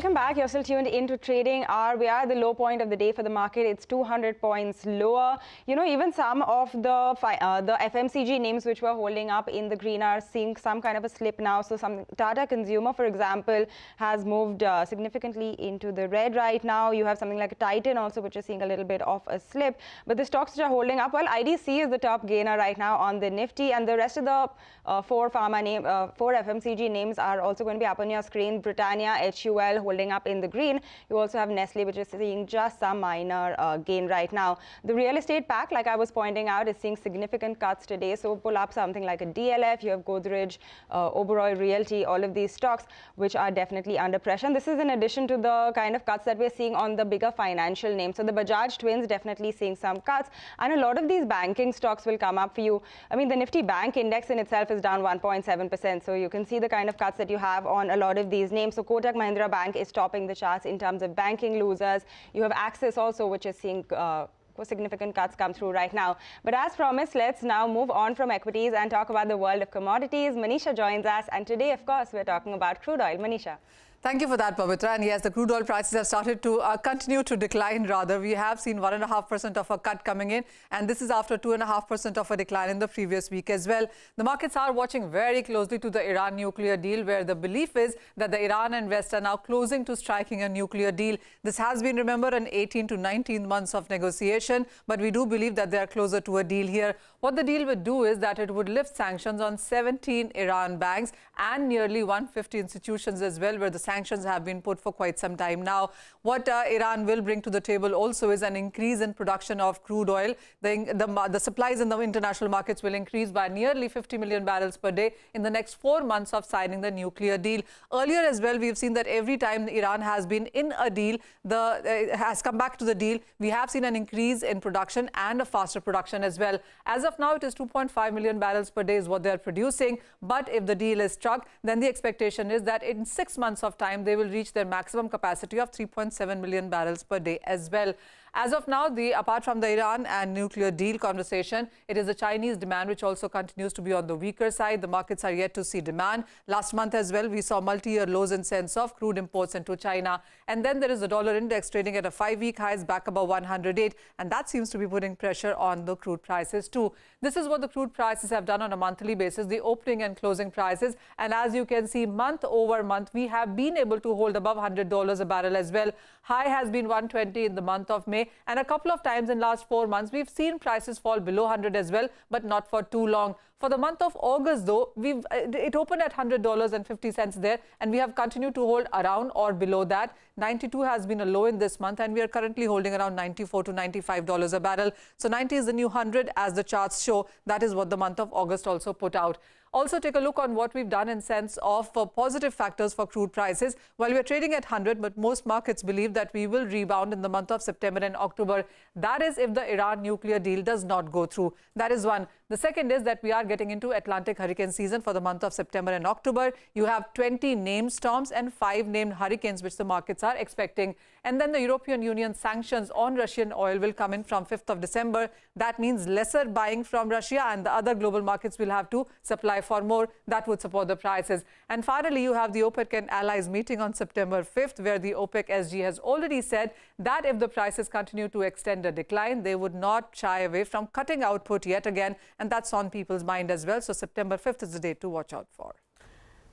Welcome back. You're still tuned into Trading Hour. We are at the low point of the day for the market. It's 200 points lower. You know, even some of the FMCG names which were holding up in the green are seeing some kind of a slip now. So some Tata Consumer, for example, has moved significantly into the red right now. You have something like Titan also, which is seeing a little bit of a slip. But the stocks which are holding up, well, IDC is the top gainer right now on the Nifty, and the rest of the four FMCG names are also going to be up on your screen. Britannia, HUL holding up in the green. You also have Nestle, which is seeing just some minor gain right now. The real estate pack, like I was pointing out, is seeing significant cuts today. So pull up something like a DLF. You have Godrej, Oberoi Realty, all of these stocks which are definitely under pressure. And this is in addition to the kind of cuts that we're seeing on the bigger financial names. So the Bajaj twins definitely seeing some cuts, and a lot of these banking stocks will come up for you. I mean, the Nifty Bank index in itself is down 1.7%. So you can see the kind of cuts that you have on a lot of these names. So Kotak Mahindra Bank is topping the charts in terms of banking losers. You have Axis also, which is seeing significant cuts come through right now. But as promised, let's now move on from equities and talk about the world of commodities. Manisha joins us, and today, of course, we're talking about crude oil. Manisha. Thank you for that, Pavitra. And yes, the crude oil prices have started to continue to decline, rather. We have seen 1.5% of a cut coming in, and this is after 2.5% of a decline in the previous week as well. The markets are watching very closely to the Iran nuclear deal, where the belief is that the Iran and West are now closing to striking a nuclear deal. This has been, remember, an 18 to 19 months of negotiation, but we do believe that they are closer to a deal here. What the deal would do is that it would lift sanctions on 17 Iran banks and nearly 150 institutions as well, where the sanctions have been put for quite some time now. What Iran will bring to the table also is an increase in production of crude oil. The supplies in the international markets will increase by nearly 50 million barrels per day in the next 4 months of signing the nuclear deal. Earlier as well, we've seen that every time Iran has been in a deal, has come back to the deal, we have seen an increase in production and a faster production as well. As of now, it is 2.5 million barrels per day is what they are producing. But if the deal is struck, then the expectation is that in 6 months of time, they will reach their maximum capacity of 3.7 million barrels per day as well. As of now, apart from the Iran and nuclear deal conversation, it is the Chinese demand which also continues to be on the weaker side. The markets are yet to see demand. Last month as well, we saw multi-year lows in sense of crude imports into China. And then there is the dollar index trading at a 5-week highs back above 108. And that seems to be putting pressure on the crude prices too. This is what the crude prices have done on a monthly basis, the opening and closing prices. And as you can see, month over month, we have been able to hold above $100 a barrel as well. High has been 120 in the month of May. And a couple of times in last 4 months, we've seen prices fall below 100 as well, but not for too long. For the month of August, though, it opened at $100.50 there, and we have continued to hold around or below that. 92 has been a low in this month, and we are currently holding around $94 to $95 a barrel. So 90 is the new 100, as the charts show. That is what the month of August also put out. Also, take a look on what we've done in sense of positive factors for crude prices. While we're trading at 100, but most markets believe that we will rebound in the month of September and October. That is if the Iran nuclear deal does not go through. That is one. The second is that we are getting into Atlantic hurricane season for the month of September and October. You have 20 named storms and 5 named hurricanes, which the markets are expecting. And then the European Union sanctions on Russian oil will come in from 5th of December. That means lesser buying from Russia, and the other global markets will have to supply for more. That would support the prices. And finally, you have the OPEC and allies meeting on September 5th, where the OPEC SG has already said that if the prices continue to extend a decline, they would not shy away from cutting output yet again. And that's on people's mind as well. So September 5th is the date to watch out for.